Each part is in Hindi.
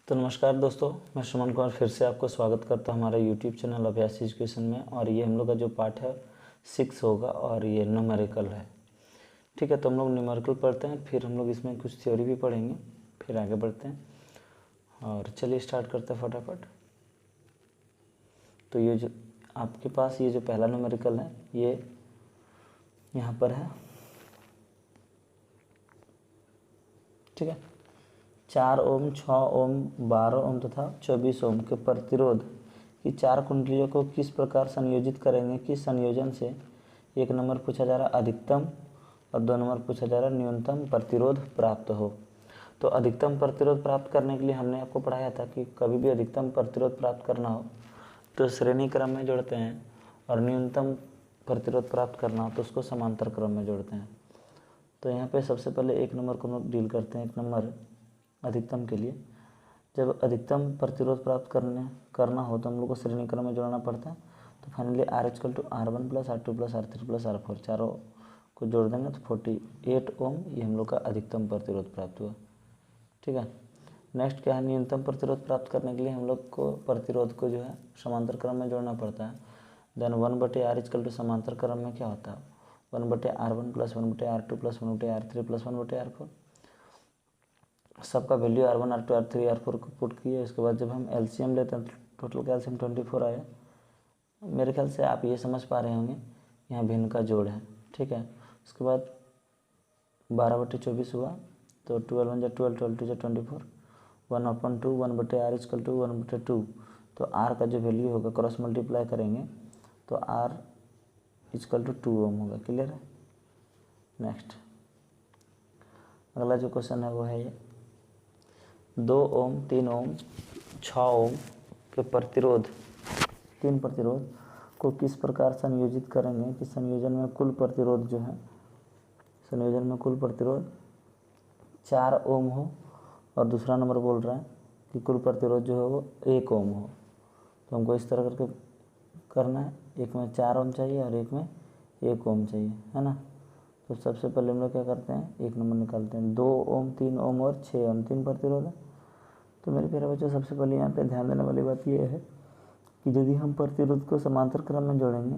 तो नमस्कार दोस्तों, मैं सुमन कुमार फिर से आपको स्वागत करता हूं हमारे यूट्यूब चैनल अभ्यास एजुकेशन में। और ये हम लोग का जो पार्ट है 6 होगा और ये न्यूमेरिकल है। ठीक है, तो हम लोग न्यूमेरिकल पढ़ते हैं, फिर हम लोग इसमें कुछ थ्योरी भी पढ़ेंगे, फिर आगे बढ़ते हैं। और चलिए स्टार्ट करते हैं फटाफट। तो ये जो आपके पास ये जो पहला न्यूमेरिकल है ये यहाँ पर है। ठीक है, 4 ओम, 6 ओम, 12 ओम तथा 24 ओम के प्रतिरोध की 4 कुंडलियों को किस प्रकार संयोजित करेंगे कि संयोजन से 1 नंबर पूछा जा रहा अधिकतम और 2 नंबर पूछा जा रहा न्यूनतम प्रतिरोध प्राप्त हो। तो अधिकतम प्रतिरोध प्राप्त करने के लिए हमने आपको पढ़ाया था कि कभी भी अधिकतम प्रतिरोध प्राप्त करना हो तो श्रेणी क्रम में जोड़ते हैं, और न्यूनतम प्रतिरोध प्राप्त करना हो तो उसको समांतर क्रम में जोड़ते हैं। तो यहाँ पे सबसे पहले 1 नंबर को डील करते हैं। 1 नंबर अधिकतम के लिए जब अधिकतम प्रतिरोध प्राप्त करना हो तो हम लोग को श्रेणी क्रम में जोड़ना पड़ता है। तो finally R=R1 + R2 + R3 + R4 चारों को जोड़ देंगे तो 48 ओम ये हम लोग का अधिकतम प्रतिरोध प्राप्त हुआ। ठीक है, नेक्स्ट क्या है, न्यूनतम प्रतिरोध प्राप्त करने के लिए हम लोग को प्रतिरोध को जो है समांतर क्रम में जोड़ना पड़ता है। देन 1/R समांतर क्रम में क्या होता है 1/R1 + 1/R2 + 1/R3 + 1/R4। सबका value R1 R2 R3 R4 को पुट किए। उसके बाद जब हम एलसीएम लेते हैं तो टोटल का एलसीएम 24 आया। मेरे ख्याल से आप ये समझ पा रहे होंगे यहाँ भिन्न का जोड़ है। ठीक है, उसके बाद 12/24 हुआ तो 12 × 12 12 × 24 1/2 1/R = 1/2। तो R का जो वैल्यू होगा क्रॉस मल्टीप्लाई करेंगे तो R = 2 ओम होगा। क्लियर है। नेक्स्ट अगला जो क्वेश्चन है वो है ये 2 ओम, 3 ओम, 6 ओम के प्रतिरोध 3 प्रतिरोध को किस प्रकार संयोजित करेंगे कि संयोजन में कुल प्रतिरोध जो है संयोजन में कुल प्रतिरोध 4 ओम हो, और दूसरा नंबर बोल रहा है कि कुल प्रतिरोध जो है वो 1 ओम हो। तो हमको इस तरह करके करना है, एक में 4 ओम चाहिए और एक में 1 ओम चाहिए, है ना। तो सबसे पहले हम लोग क्या करते हैं, 1 नंबर निकालते हैं। 2 ओम, 3 ओम और 6 ओम 3 प्रतिरोध है। तो मेरे प्यारे बच्चों, सबसे पहले यहाँ पे ध्यान देने वाली बात यह है कि यदि हम प्रतिरोध को समांतर क्रम में जोड़ेंगे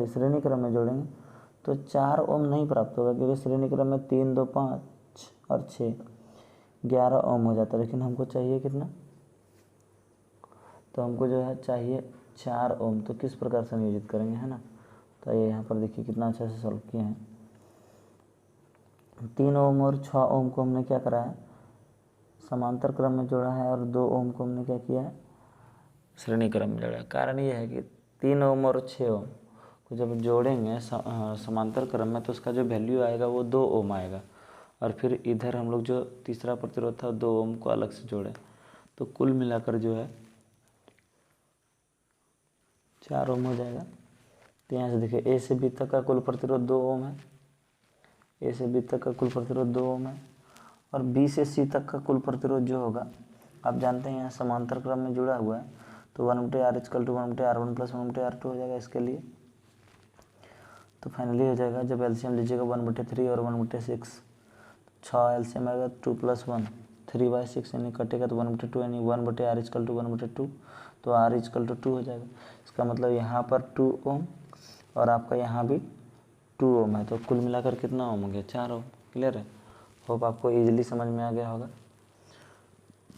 श्रेणी क्रम में जोड़ेंगे तो 4 ओम नहीं प्राप्त होगा, क्योंकि श्रेणी क्रम में 3 2 5 और 6 11 ओम हो जाता है। लेकिन हमको चाहिए कितना, तो हमको जो है चाहिए 4 ओम। तो किस प्रकार संयोजित करेंगे, है ना। तो ये यहाँ पर देखिए कितना अच्छा से सॉल्व किए हैं। 3 ओम और 6 ओम को हमने क्या करा है, समांतर क्रम में जोड़ा है, और 2 ओम को हमने क्या किया है, श्रेणी क्रम में जोड़ा है। कारण ये है कि 3 ओम और 6 ओम को जब जोड़ेंगे समांतर क्रम में तो उसका जो वैल्यू आएगा वो 2 ओम आएगा। और फिर इधर हम लोग जो तीसरा प्रतिरोध था 2 ओम को अलग से जोड़े, तो कुल मिलाकर जो है 4 ओम हो जाएगा। तो यहाँ से देखिए ए से बी तक का कुल प्रतिरोध 2 ओम है, ए से बी तक का कुल प्रतिरोध 2 ओम है, और बी से सी तक का कुल प्रतिरोध जो होगा आप जानते हैं यहाँ समांतर क्रम में जुड़ा हुआ है, तो 1/R = 1/R1 + 1/R2 हो जाएगा इसके लिए। तो फाइनली हो जाएगा जब एलसीएम लीजिएगा 1/3 और 1/6, 6 एलसीएम आएगा 2 + 1 3/6 यानी कटेगा तो 1/2 यानी 1/R = 1/2, तो R = 2 हो जाएगा। इसका मतलब यहाँ पर 2 ओम और आपका यहाँ भी 2 ओम है, तो कुल मिलाकर कितना ओम हो गया, 4 ओम। क्लियर है, होप आपको इजीली समझ में आ गया होगा।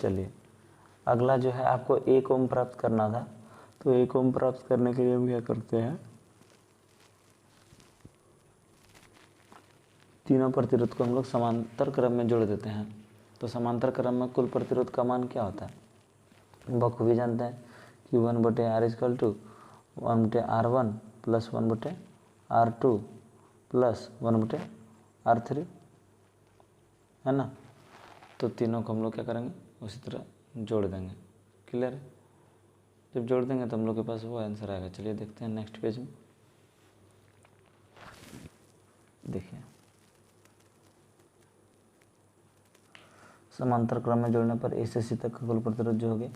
चलिए अगला जो है आपको 1 ओम प्राप्त करना था, तो 1 ओम प्राप्त करने के लिए हम क्या करते हैं, तीनों प्रतिरोध को हम लोग समांतर क्रम में जोड़ देते हैं। तो समांतर क्रम में कुल प्रतिरोध का मान क्या होता है, बखूबी जानते हैं कि 1/R = 1/R1 + 1/R2 + 1/R3, है ना। तो तीनों को हम लोग क्या करेंगे, उसी तरह जोड़ देंगे। क्लियर है, जब जोड़ देंगे तो हम लोग के पास वो आंसर आएगा। चलिए देखते हैं नेक्स्ट पेज में। देखिए समांतर क्रम में जोड़ने पर ए से सी तक का कुल प्रतिरोध जो हो गया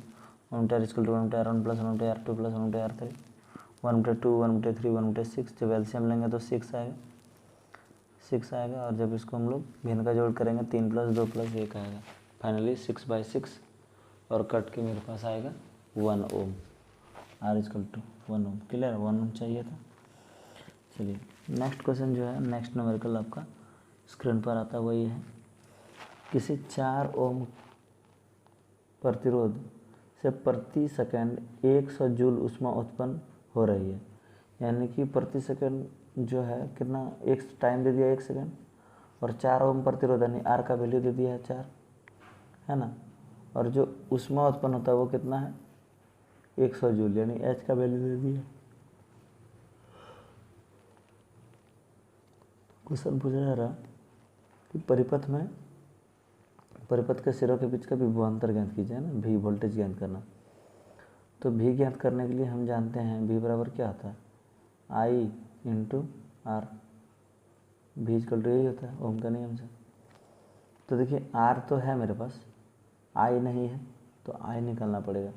1/R = 1/R1 + 1/R2 + 1/R3 1/2 1/3 1/6। जब एलसीएम लेंगे तो 6 आएगा 6 आएगा, और जब इसको हम लोग भिन्न का जोड़ करेंगे 3 + 2 + 1 आएगा। फाइनली 6/6 और कट के मेरे पास आएगा 1 ohm. R equal to 1 ohm. Clear, 1 ohm चाहिए था। चलिए नेक्स्ट क्वेश्चन जो है, नेक्स्ट न्यूमेरिकल आपका स्क्रीन पर आता वही है। किसी 4 ओम प्रतिरोध से प्रति सेकंड 100 जूल ऊष्मा उत्पन्न हो रही है। यानी कि प्रति सेकंड जो है कितना, एक टाइम दे दिया 1 सेकंड, और 4 ओम प्रतिरोध यानी R का वैल्यू दे दिया है 4, है ना। और जो ऊष्मा उत्पन्न होता है वो कितना है, 100 जूल, यानी H का वैल्यू दे दिया। क्वेश्चन पूछा जा रहा कि परिपथ के सिरों के बीच का विभवांतर ज्ञात कीजिए, है ना, V वोल्टेज ज्ञात करना। तो V ज्ञात करने के लिए हम जानते हैं V बराबर क्या होता है, I into R। V equal to यही होता है ओम का नियम से। तो देखिए R तो है मेरे पास, I नहीं है, तो I निकालना पड़ेगा।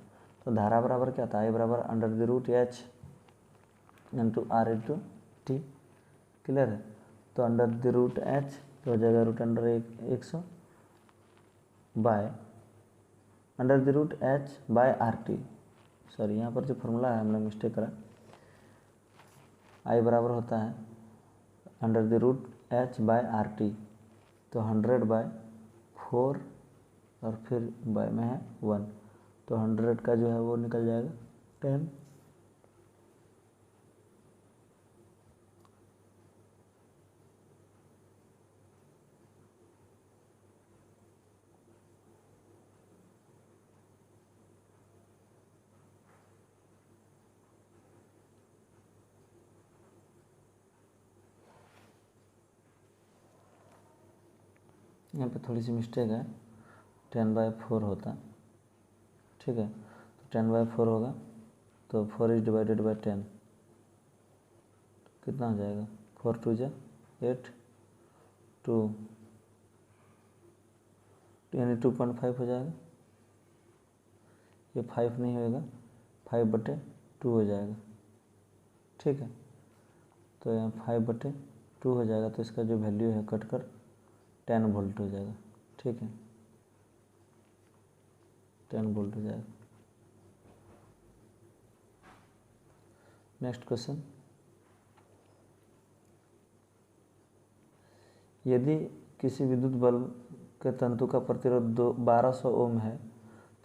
तो धारा बराबर क्या था, I बराबर √H into R into T। Clear है। तो √H तो हो जाएगा √100 by √H by RT। Sorry, यहाँ पर जो फॉर्मूला है हमने मिस्टेक करा। I बराबर होता है √H बाय RT, तो 100/4 और फिर बाय में है 1, तो 100 का जो है वो निकल जाएगा 10। यहाँ पे थोड़ी सी मिस्टेक है, 10/4 होता, ठीक है। तो 10/4 होगा, तो 4 इज डिवाइडेड बाई 10 कितना हो जाएगा, 4 2 जा 8, 2 यानी 2.5 हो जाएगा। ये 5 नहीं होएगा, 5/2 हो जाएगा, ठीक है। तो यहाँ 5/2 हो जाएगा, तो इसका जो वैल्यू है कट कर 10 वोल्ट हो जाएगा, ठीक है, 10 वोल्ट हो जाएगा। नेक्स्ट क्वेश्चन, यदि किसी विद्युत बल्ब के तंतु का प्रतिरोध 1200 ओम है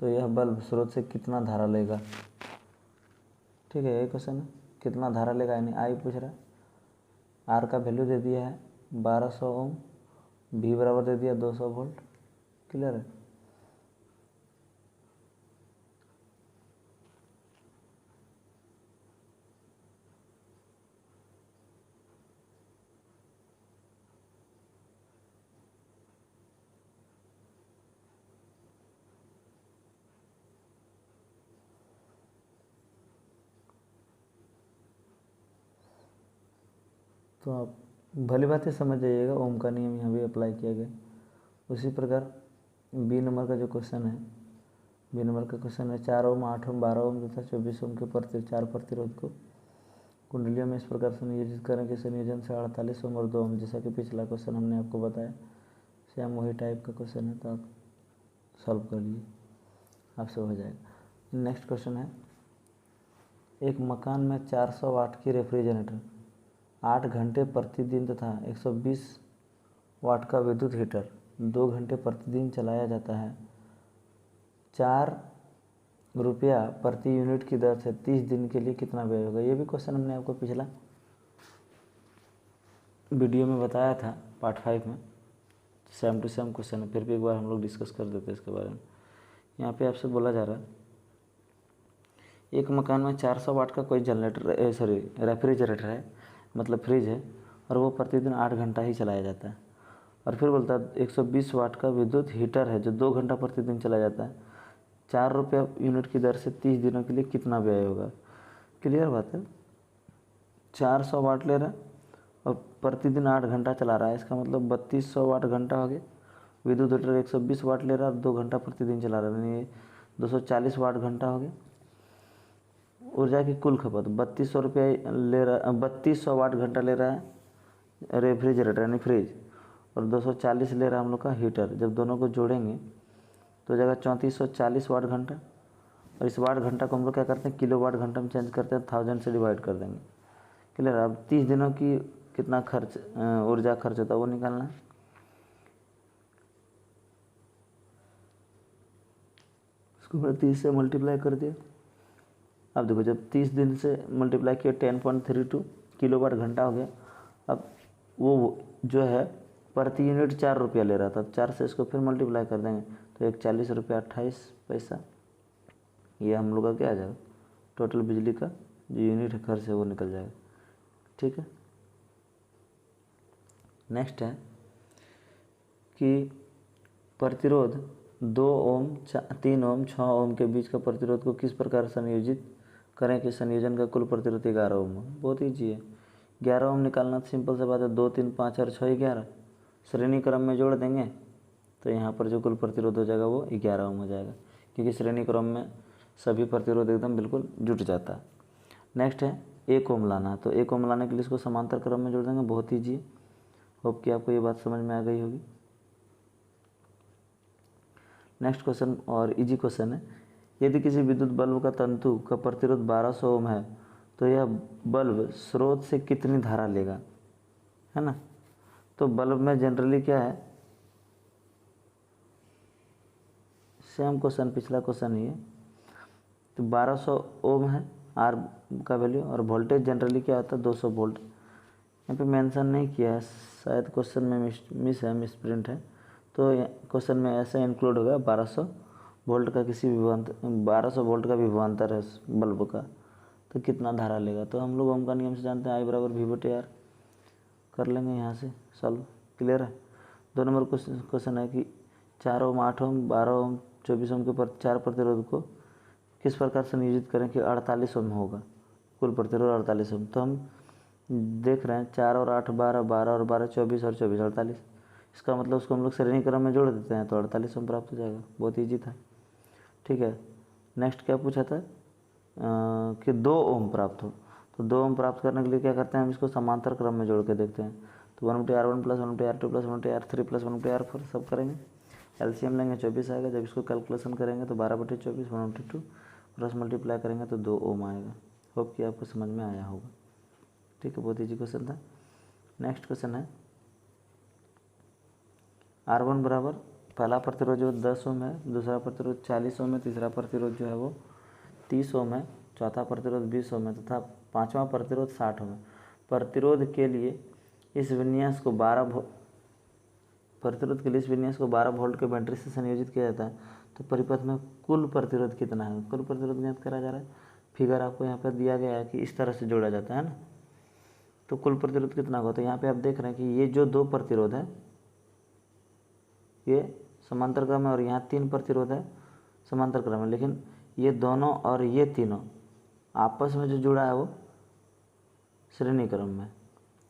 तो यह बल्ब स्रोत से कितना धारा लेगा। ठीक है, ये क्वेश्चन है, कितना धारा लेगा, यानी आई पूछ रहा है। आर का वैल्यू दे दिया है 1200 ओम, भी बराबर दे दिया 200 वोल्ट। क्लियर है। तो आप भली बात ही समझ जाइएगा, ओम का नियम यहाँ भी अप्लाई किया गया। उसी प्रकार बी नंबर का जो क्वेश्चन है, बी नंबर का क्वेश्चन है 4 ओम, 8 ओम, 12 ओम तथा 24 ओम के 4 प्रतिरोध को कुंडलियों में इस प्रकार संयोजित करें कि संयोजन से 48 ओम और 2 ओम, जैसा कि पिछला क्वेश्चन हमने आपको बताया, सेम वही टाइप का क्वेश्चन है, तो आप सॉल्व कर लीजिए, आपसे हो जाएगा। नेक्स्ट क्वेश्चन है, एक मकान में 400 वाट की रेफ्रिजरेटर 8 घंटे प्रतिदिन तथा 120 वाट का विद्युत हीटर 2 घंटे प्रतिदिन चलाया जाता है। 4 रुपया प्रति यूनिट की दर से 30 दिन के लिए कितना व्यय होगा। ये भी क्वेश्चन हमने आपको पिछला वीडियो में बताया था, पार्ट 5 में, सेम टू सेम क्वेश्चन है, फिर भी एक बार हम लोग डिस्कस कर देते हैं इसके बारे में। यहाँ पे आपसे बोला जा रहा है, एक मकान में 400 वाट का कोई रेफ्रिजरेटर है, मतलब फ्रिज है, और वो प्रतिदिन 8 घंटा ही चलाया जाता है। और फिर बोलता है 120 वाट का विद्युत हीटर है जो 2 घंटा प्रतिदिन चलाया जाता है। 4 रुपया यूनिट की दर से 30 दिनों के लिए कितना व्यय होगा। क्लियर बात है। 400 वाट ले रहा है और प्रतिदिन 8 घंटा चला रहा है, इसका मतलब 3200 वाट घंटा हो गया। विद्युत हीटर 120 वाट ले रहा है और 2 घंटा प्रतिदिन चला रहा है, यानी 240 वाट घंटा हो गया। ऊर्जा की कुल खपत 3200 रुपये ले रहा, 3200 वाट घंटा ले रहा है रेफ्रिजरेटर यानी फ्रिज, और 240 ले रहा है हम लोग का हीटर। जब दोनों को जोड़ेंगे तो हो जाएगा 3440 वाट घंटा। और इस वाट घंटा को हम लोग क्या करते हैं, किलो वाट घंटा में चेंज करते हैं, 1000 से डिवाइड कर देंगे। क्लियर। अब 30 दिनों की कितना खर्च ऊर्जा खर्च होता है वो निकालना है। इसको मैंने 30 से मल्टीप्लाई कर दिया। अब देखो जब 30 दिन से मल्टीप्लाई किया 10.32 किलो वाट घंटा हो गया। अब वो जो है प्रति यूनिट 4 रुपया ले रहा था, 4 से इसको फिर मल्टीप्लाई कर देंगे तो 41 रुपया 28 पैसा। ये हम लोग का क्या आ जाएगा, टोटल बिजली का जो यूनिट है खर्च है वो निकल जाएगा। ठीक है। नेक्स्ट है कि प्रतिरोध 2 ओम 3 ओम 6 ओम के बीच का प्रतिरोध को किस प्रकार संयोजित करें कि संयोजन का कुल प्रतिरोध 11 ओम हो। बहुत ईजी है, 11 ओम निकालना सिंपल सा बात है। 2 3 5 और 6 11 श्रेणी क्रम में जोड़ देंगे तो यहाँ पर जो कुल प्रतिरोध हो जाएगा वो 11 ओम हो जाएगा, क्योंकि श्रेणी क्रम में सभी प्रतिरोध एकदम बिल्कुल जुट जाता है। नेक्स्ट है 1 ओम लाना है, तो 1 ओम लाने के लिए इसको समांतर क्रम में जोड़ देंगे। बहुत ईजी है, होप कि आपको ये बात समझ में आ गई होगी। नेक्स्ट क्वेश्चन और इजी क्वेश्चन है, यदि किसी विद्युत बल्ब का तंतु का प्रतिरोध 1200 ओम है तो यह बल्ब स्रोत से कितनी धारा लेगा, है ना। तो बल्ब में जनरली क्या है, सेम क्वेश्चन पिछला क्वेश्चन ही है। तो 1200 ओम है आर का वैल्यू, और वोल्टेज जनरली क्या आता है 200 वोल्ट। यहाँ पे मेंशन नहीं किया है, शायद क्वेश्चन में मिस प्रिंट है, तो क्वेश्चन में ऐसा इंक्लूड होगा 1200 वोल्ट का किसी विभवांतर 1200 वोल्ट का विभवांतर है बल्ब का, तो कितना धारा लेगा। तो हम लोग ओम का नियम से जानते हैं, आई बराबर वी बटे आर। कर लेंगे यहाँ से सॉल्व। क्लियर है। 2 नंबर क्वेश्चन है कि 4 ओम 8 ओम 12 ओम 24 ओम के 4 प्रतिरोध को किस प्रकार से नियोजित करें कि 48 ओम होगा, कुल प्रतिरोध 48 ओम। तो हम देख रहे हैं 4 और 8 12, 12 और 12 24 और 24 48। इसका मतलब उसको हम लोग श्रेणी क्रम में जोड़ देते हैं तो 48 ओम प्राप्त हो जाएगा। बहुत ईजी था। ठीक है। नेक्स्ट क्या पूछा था कि 2 ओम प्राप्त हो, तो 2 ओम प्राप्त करने के लिए क्या करते हैं, हम इसको समांतर क्रम में जोड़ के देखते हैं। तो 1/R1 plus 1/R2 plus 1/R3 plus 1/R4 सब करेंगे। एलसीएम लेंगे 24 आएगा। जब इसको कैलकुलेशन करेंगे तो 12/24 1/2 प्लस मल्टीप्लाई करेंगे तो 2 ओम आएगा। होप कि आपको समझ में आया होगा। ठीक है, बहुत ईजी क्वेश्चन था। नेक्स्ट क्वेश्चन है R1 बराबर पहला प्रतिरोध जो 10 ओम है, दूसरा प्रतिरोध 40 ओम है, तीसरा प्रतिरोध जो है वो 30 ओम है, चौथा प्रतिरोध 20 ओम है तथा पांचवा प्रतिरोध 60 ओम है। प्रतिरोध के लिए इस विन्यास को 12 वोल्ट के बैटरी से संयोजित किया जाता है। तो परिपथ में कुल प्रतिरोध कितना है, कुल प्रतिरोध ज्ञात करा जा रहा है। फिगर आपको यहाँ पर दिया गया है कि इस तरह से जोड़ा जाता है ना, तो कुल प्रतिरोध कितना होगा। तो यहाँ पे आप देख रहे हैं कि ये जो 2 प्रतिरोध है ये समांतर क्रम है और यहाँ 3 प्रतिरोध है समांतर क्रम है, लेकिन ये दोनों और ये तीनों आपस में जो जुड़ा है वो श्रेणी क्रम में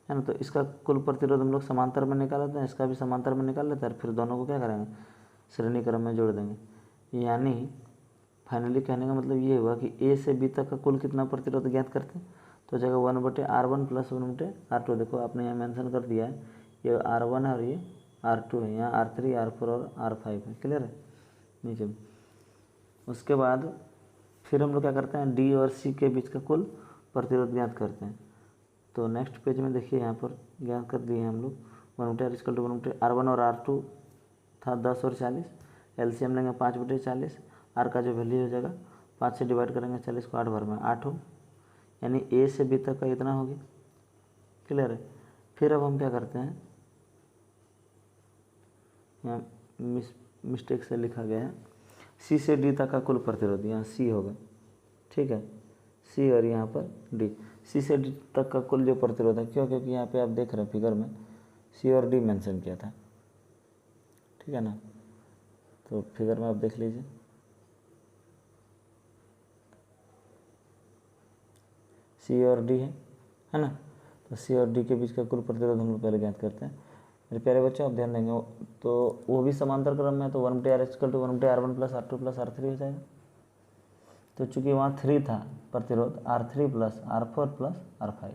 है ना। तो इसका कुल प्रतिरोध हम लोग समांतर में निकाल लेते हैं, इसका भी समांतर में निकाल लेते हैं, फिर दोनों को क्या करेंगे श्रेणी क्रम में जोड़ देंगे। यानी फाइनली कहने का मतलब ये हुआ कि ए से बी तक का कुल कितना प्रतिरोध ज्ञात करते हैं, तो जगह 1/R1 प्लस 1/R2। देखो आपने यहाँ मेंशन कर दिया है, ये R1 है और ये R2 है, यहाँ R3 R4 और R5 है। क्लियर है नीचे। उसके बाद फिर हम लोग क्या करते हैं, डी और सी के बीच का कुल प्रतिरोध ज्ञात करते हैं। तो नेक्स्ट पेज में देखिए यहाँ पर ज्ञात कर दिए हैं हम लोग 1/R इक्वल टू 1/R1 और R2 था 10 और 40। एलसीएम लेंगे 5/40। आर का जो वैल्यू हो जाएगा 5 से डिवाइड करेंगे 40 को 8 बार में 8 हो, यानी ए से बी तक का इतना हो गया। क्लियर है। फिर अब हम क्या करते हैं, यहाँ मिस्टेक से लिखा गया है सी से डी तक का कुल प्रतिरोध, यहाँ सी होगा। ठीक है, सी और यहाँ पर डी। सी से डी तक का कुल जो प्रतिरोध है, क्यों, क्योंकि यहाँ पे आप देख रहे हैं फिगर में सी और डी मेंशन किया था। ठीक है ना, तो फिगर में आप देख लीजिए सी और डी है ना। तो सी और डी के बीच का कुल प्रतिरोध हम लोग पहले ज्ञात करते हैं। मेरे प्यारे बच्चों आप ध्यान देंगे, तो वो भी समांतर क्रम में, तो 1/R equal to 1/R1 plus R2 plus R3 हो जाएगा। तो चूंकि वहाँ 3 था प्रतिरोध, R3 plus R4 plus R5।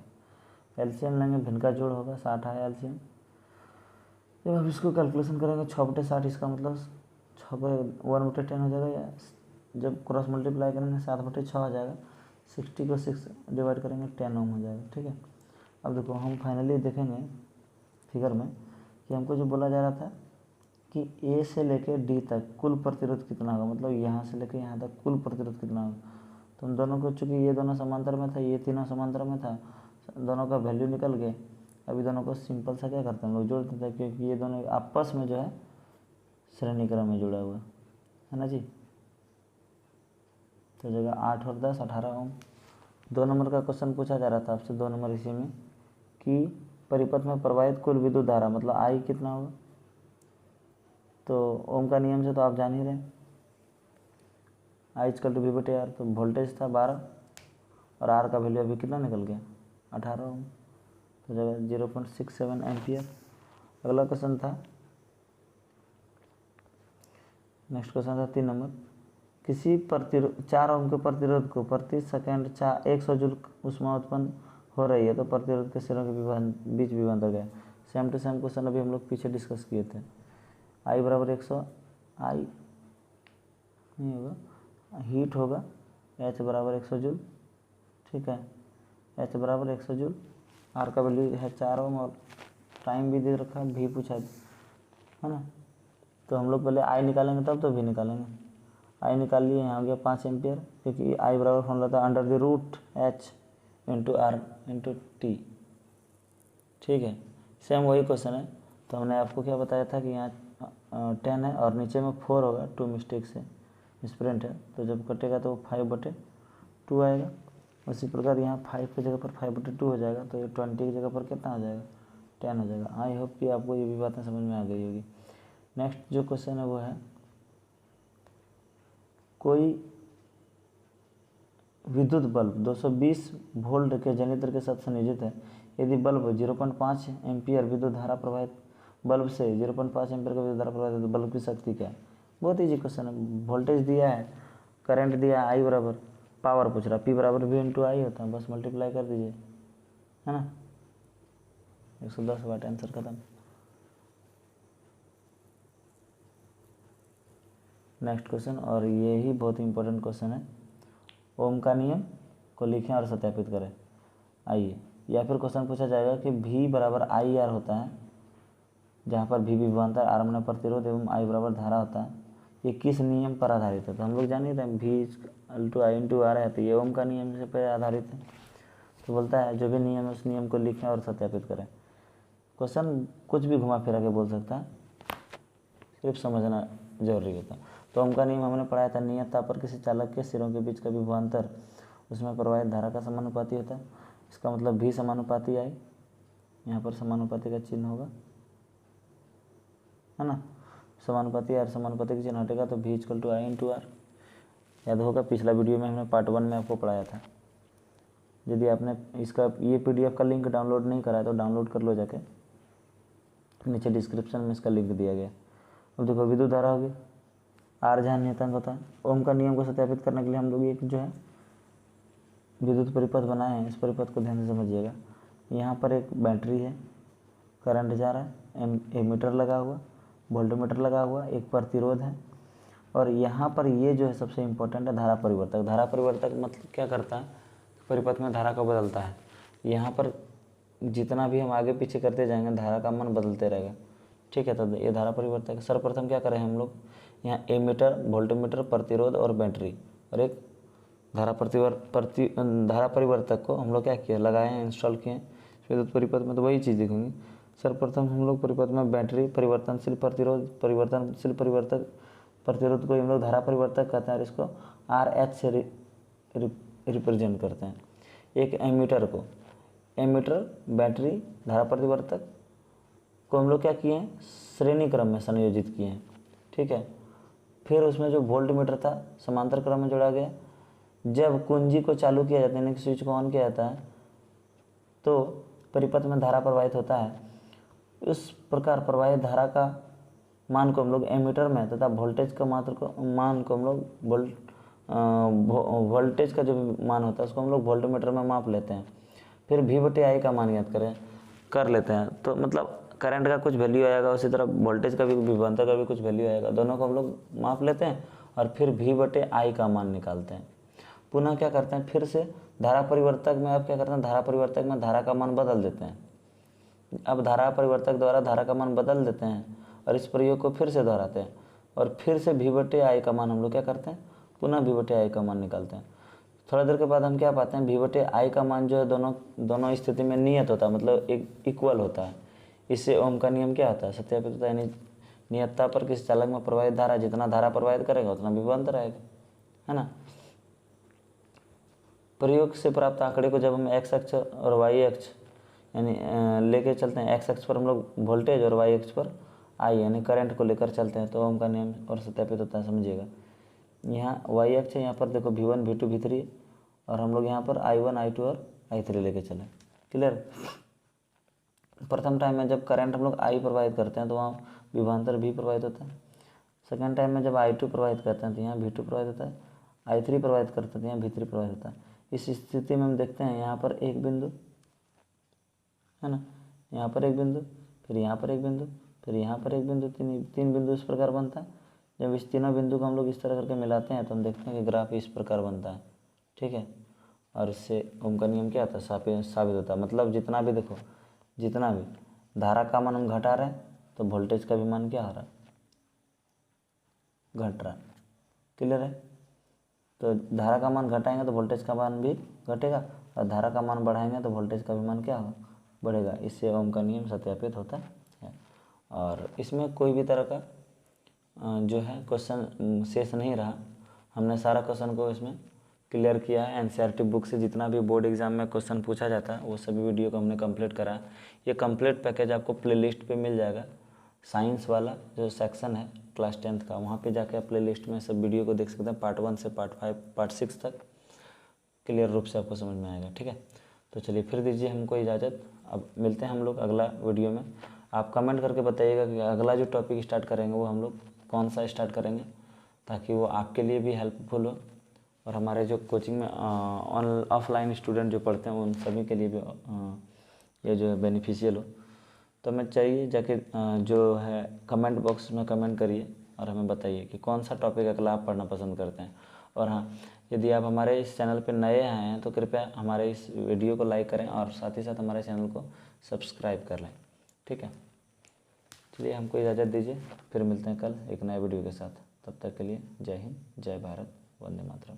LCM लेंगे, भिन्न का जोड़ होगा 60 है एलसीएम। जब आप इसको कैलकुलेशन करेंगे 6/60, इसका मतलब 1/10 हो जाएगा, या जब क्रॉस मल्टीप्लाई करेंगे 7/6 हो जाएगा, 60 को 6 डिवाइड करेंगे 10 ओम हो जाएगा। ठीक है, अब देखो हम फाइनली देखेंगे फिगर में कि हमको जो बोला जा रहा था कि ए से लेके डी तक कुल प्रतिरोध कितना होगा, मतलब यहाँ से लेके यहाँ तक कुल प्रतिरोध कितना होगा। तो उन दोनों को, चूँकि ये दोनों समांतर में था, ये तीनों समांतर में था, दोनों का वैल्यू निकल गए। अभी दोनों को सिंपल सा क्या करते हैं हम लोग, जोड़ देते हैं, क्योंकि ये दोनों आपस में जो है श्रेणी क्रम में जुड़ा हुआ है ना जी। तो जगह 8 और 10 18 ओम। 2 नंबर का क्वेश्चन पूछा जा रहा था आपसे, 2 नंबर इसी में, कि परिपथ में प्रवाहित कुल विद्युत धारा मतलब आई कितना होगा। तो ओम का नियम से तो आप जान ही रहे हैं, आई इक्वल टू V/R। तो वोल्टेज था 12 और आर का वैल्यू अभी कितना निकल गया 18 ओम, तो जगह 0.67 एम्पियर। अगला क्वेश्चन था, नेक्स्ट क्वेश्चन था 3 नंबर, किसी 4 ओम के प्रतिरोध को प्रति सेकंड 100 जूल ऊष्मा उत्पन्न हो रही है, तो प्रतिरोध के सिरों के बीच विभवांतर क्या है। सेम टू सेम क्वेश्चन अभी हम लोग पीछे डिस्कस किए थे। आई बराबर 100, आई नहीं होगा, हीट होगा, एच बराबर 100 जूल। ठीक है, एच बराबर 100 जूल, आर का वैल्यू है 4 ओम और टाइम भी दे रखा है, भी पूछा है ना। तो हम लोग पहले आई निकालेंगे तब तो भी निकालेंगे। आई निकाल लिए, यहाँ हो गया 5 एम्पियर, क्योंकि आई बराबर फॉर्मूला था √H × R × T। ठीक है, सेम वही क्वेश्चन है। तो हमने आपको क्या बताया था कि यहाँ 10 है और नीचे में 4 होगा, 2 मिस्टेक से मिसप्रिंट है, तो जब कटेगा तो 5/2 आएगा। उसी प्रकार यहाँ 5 की जगह पर 5/2 हो जाएगा, तो ये 20 की जगह पर कितना हो जाएगा 10 हो जाएगा। आई होप कि आपको ये भी बातें समझ में आ गई होगी। नेक्स्ट जो क्वेश्चन है वो है, कोई विद्युत बल्ब 220 वोल्ट के जनित्र के साथ संयोजित है। यदि बल्ब 0.5 एम्पियर विद्युत धारा प्रवाहित बल्ब से 0.5 एम्पियर का विद्युत धारा प्रवाहित है, तो बल्ब की शक्ति क्या है। बहुत ईजी क्वेश्चन है, वोल्टेज दिया है, करंट दिया है, आई बराबर, पावर पूछ रहा, P बराबर V/I होता है, बस मल्टीप्लाई कर दीजिए, है ना, 110 वाट, आंसर खत्म। नेक्स्ट क्वेश्चन, और ये ही बहुत इंपॉर्टेंट क्वेश्चन है, ओम का नियम को लिखें और सत्यापित करें। आइए, या फिर क्वेश्चन पूछा जाएगा कि V बराबर IR होता है, जहाँ पर V विभवांतर, R माने प्रतिरोध एवं I बराबर धारा होता है, ये किस नियम पर आधारित है। तो हम लोग जान ही रहे हैं V/I/R है, तो ये ओम का नियम से पर आधारित है। तो बोलता है जो भी नियम है उस नियम को लिखें और सत्यापित करें। क्वेश्चन कुछ भी घुमा फिरा के बोल सकता है, सिर्फ समझना जरूरी होता है। तो ओम का नियम हमने पढ़ाया था, नियत ताप पर किसी चालक के सिरों के बीच का विभवांतर उसमें प्रवाहित धारा का समानुपाती होता है। इसका मतलब भी समानुपाती आई, यहाँ पर समानुपाती का चिन्ह होगा, है ना, समानुपाती और समानुपाती का चिन्ह हटेगा तो V = I/R। याद होगा पिछला वीडियो में हमने पार्ट 1 में आपको पढ़ाया था। यदि आपने इसका ये PDF का लिंक डाउनलोड नहीं करा है तो डाउनलोड कर लो जाके, नीचे डिस्क्रिप्शन में इसका लिंक दिया गया। अब देखो विद्युत धारा होगी, आर जहाँ नियतांक होता है। ओम का नियम को सत्यापित करने के लिए हम लोग एक जो है विद्युत परिपथ बनाए हैं, इस परिपथ को ध्यान से समझिएगा। यहाँ पर एक बैटरी है, करंट जा रहा है, एमीटर लगा हुआ, वोल्टमीटर लगा हुआ, एक प्रतिरोध है, और यहाँ पर ये जो है सबसे इम्पोर्टेंट है धारा परिवर्तक। धारा परिवर्तक मतलब क्या करता है, परिपथ में धारा को बदलता है। यहाँ पर जितना भी हम आगे पीछे करते जाएंगे धारा का मान बदलते रहेगा। ठीक है, तो ये धारा परिवर्तक। सर्वप्रथम क्या करें हम लोग, यहाँ एमीटर, वोल्टमीटर, प्रतिरोध और बैटरी और एक धारा परिवर्तक को हम लोग क्या किया, लगाए हैं, इंस्टॉल किए विद्युत परिपथ में। तो वही चीज़ दिखेंगी। सर्वप्रथम हम लोग परिपथ में बैटरी, परिवर्तनशील प्रतिरोध, परिवर्तनशील परिवर्तक, प्रतिरोध को हम लोग धारा परिवर्तक कहते हैं और इसको RH से रिप्रेजेंट करते हैं। एक एमीटर को, एमीटर, बैटरी, धारा परिवर्तक को हम लोग क्या किए हैं, श्रेणी क्रम में संयोजित किए हैं। ठीक है, फिर उसमें जो वोल्टमीटर था समांतर क्रम में जोड़ा गया। जब कुंजी को चालू किया जाता है, यानी कि स्विच को ऑन किया जाता है, तो परिपथ में धारा प्रवाहित होता है। इस प्रकार प्रवाहित धारा का मान को हम लोग एमीटर में तथा वोल्टेज का मान को हम लोग वोल्टेज का जो मान होता है उसको हम लोग वोल्टमीटर में माप लेते हैं। फिर V/I का मान याद कर लेते हैं। तो मतलब करंट का कुछ वैल्यू आएगा, उसी तरह वोल्टेज का भी, विभवांतर का भी कुछ वैल्यू आएगा। दोनों को हम लोग माप लेते हैं और फिर V/I का मान निकालते हैं। पुनः क्या करते हैं, फिर से धारा परिवर्तक में अब क्या करते हैं, धारा परिवर्तक में धारा का मान बदल देते हैं। अब धारा परिवर्तक द्वारा धारा का मान बदल देते हैं और इस प्रयोग को फिर से दोहराते हैं और फिर से V/I का मान हम लोग क्या करते हैं, पुनः V/I का मान निकालते हैं। थोड़ा देर के बाद हम क्या पाते हैं, V/I का मान जो है दोनों स्थिति में नियत होता है, मतलब एक इक्वल होता है। इससे ओम का नियम क्या होता है, सत्यापित होता है। यानी नियतता पर किसी चालक में प्रवाहित धारा जितना धारा प्रवाहित करेगा उतना विभवांतर आएगा, है ना। प्रयोग से प्राप्त आंकड़े को जब हम x अक्ष और y अक्ष यानी लेके चलते हैं, x अक्ष पर हम लोग वोल्टेज और y अक्ष पर I यानी करंट को लेकर चलते हैं, तो ओम का नियम और सत्यापित होता है, समझिएगा। यहाँ y अक्ष है, यहाँ पर देखो V1 V2 V3 और हम लोग यहाँ पर I1 I2 और I3 लेके चले। क्लियर। प्रथम टाइम में जब करंट हम लोग I प्रवाहित करते हैं तो वहाँ विभवांतर V प्रवाहित होता है। सेकेंड टाइम में जब I2 प्रवाहित करते हैं तो यहाँ V2 प्रवाहित होता है। I3 प्रवाहित करते हैं तो यहाँ V3 प्रवाहित होता है। इस स्थिति में हम देखते हैं यहाँ पर एक बिंदु, है ना, यहाँ पर एक बिंदु, फिर यहाँ पर एक बिंदु, फिर यहाँ पर एक बिंदु, तीन बिंदु इस प्रकार बनता है। जब इस तीनों बिंदु को हम लोग इस तरह करके मिलाते हैं तो हम देखते हैं कि ग्राफ इस प्रकार बनता है, ठीक है। और इससे ओम का नियम क्या होता है, साबित होता है। मतलब जितना भी देखो, जितना भी धारा का मान हम घटा रहे हैं तो वोल्टेज का भी मान क्या हो रहा है, घट रहा है। क्लियर है। तो धारा का मान घटाएंगे तो वोल्टेज का मान भी घटेगा और धारा का मान बढ़ाएंगे तो वोल्टेज का भी मान क्या होगा, बढ़ेगा। इससे ओम का नियम सत्यापित होता है। और इसमें कोई भी तरह का जो है क्वेश्चन शेष नहीं रहा। हमने सारा क्वेश्चन को इसमें क्लियर किया है। एनसीईआरटी बुक से जितना भी बोर्ड एग्जाम में क्वेश्चन पूछा जाता है वो सभी वीडियो को हमने कंप्लीट करा है। ये कंप्लीट पैकेज आपको प्लेलिस्ट पे मिल जाएगा। साइंस वाला जो सेक्शन है क्लास 10th का, वहाँ पे जाके आप प्लेलिस्ट में सब वीडियो को देख सकते हैं, पार्ट 1 से पार्ट 5 पार्ट 6 तक क्लियर रूप से आपको समझ में आएगा, ठीक है। तो चलिए फिर दीजिए हमको इजाज़त। अब मिलते हैं हम लोग अगला वीडियो में। आप कमेंट करके बताइएगा कि अगला जो टॉपिक स्टार्ट करेंगे वो हम लोग कौन सा स्टार्ट करेंगे, ताकि वो आपके लिए भी हेल्पफुल हो और हमारे जो कोचिंग में ऑफलाइन स्टूडेंट जो पढ़ते हैं उन सभी के लिए भी ये जो है बेनिफिशियल हो। तो हमें चाहिए जाके जो है कमेंट बॉक्स में कमेंट करिए और हमें बताइए कि कौन सा टॉपिक अगला आप पढ़ना पसंद करते हैं। और हाँ, यदि आप हमारे इस चैनल पर नए आए हैं तो कृपया हमारे इस वीडियो को लाइक करें और साथ ही साथ हमारे चैनल को सब्सक्राइब कर लें, ठीक है। चलिए हमको इजाज़त दीजिए, फिर मिलते हैं कल एक नए वीडियो के साथ। तब तक के लिए जय हिंद, जय भारत, वंदे मातरम।